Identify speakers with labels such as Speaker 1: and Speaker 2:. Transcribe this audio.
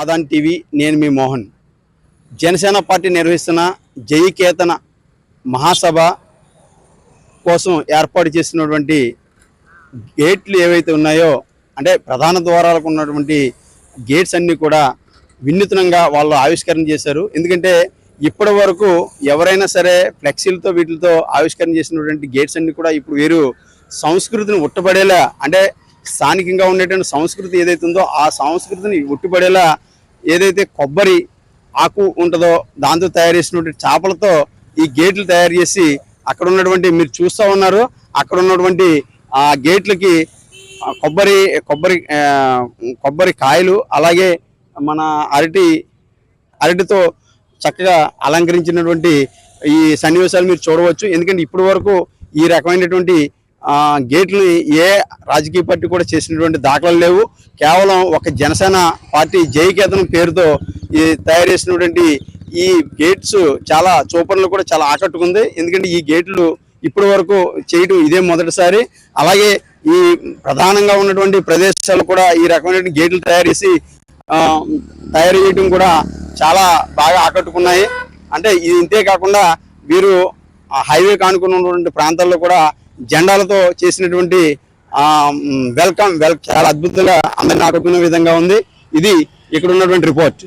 Speaker 1: Aadan TV. నేను మీ Mohan. Janasena party నిర్వహిస్తున్న జయకేతన మహాసభ కోసం ఏర్పాటు చేసినటువంటి గేట్లు ఏవైతే ఉన్నాయో, అంటే ప్రధాన ద్వారాలకు ఉన్నటువంటి గేట్స్ అన్నీ కూడా వినూత్నంగా వాళ్ళు ఆవిష్కరణ చేశారు. ఎందుకంటే ఇప్పటి వరకు ఎవరైనా సరే ఫ్లెక్సీలతో వీటితో ఆవిష్కరణ చేసినటువంటి గేట్స్ అన్నీ కూడా ఇప్పుడు వేరు సంస్కృతిని ఉట్టబడేలా, అంటే స్థానికంగా ఉండేటువంటి సంస్కృతి ఏదైతే ఉందో ఆ సంస్కృతిని ఉట్టిపడేలా ఏదైతే కొబ్బరి ఆకు ఉంటుందో దాంతో తయారు చేసినటువంటి చేపలతో ఈ గేట్లు తయారు చేసి అక్కడ ఉన్నటువంటి మీరు చూస్తూ ఉన్నారు, అక్కడ ఉన్నటువంటి ఆ గేట్లకి కొబ్బరి కాయలు, అలాగే మన అరటితో చక్కగా అలంకరించినటువంటి ఈ సన్నివేశాలు మీరు చూడవచ్చు. ఎందుకంటే ఇప్పటి వరకు ఈ రకమైనటువంటి గేట్లని ఏ రాజకీయ పార్టీ కూడా చేసినటువంటి దాఖలాలు లేవు. కేవలం ఒక జనసేన పార్టీ జయకేతనం పేరుతో ఈ తయారు చేసినటువంటి ఈ గేట్స్ చాలా చూపర్లు కూడా చాలా ఆకట్టుకుంది. ఎందుకంటే ఈ గేట్లు ఇప్పటి వరకు చేయడం ఇదే మొదటిసారి. అలాగే ఈ ప్రధానంగా ఉన్నటువంటి ప్రదేశాలు కూడా ఈ రకమైన గేట్లు తయారు చేయడం కూడా చాలా బాగా ఆకట్టుకున్నాయి. అంటే ఇది ఇంతే కాకుండా వీరు హైవే కానుకుని ఉన్నటువంటి ప్రాంతాల్లో కూడా జెండాలతో చేసినటువంటి వెల్కమ్ చాలా అద్భుతంగా అందరిని ఆకట్టుకునే విధంగా ఉంది. ఇది ఇక్కడ ఉన్నటువంటి రిపోర్ట్.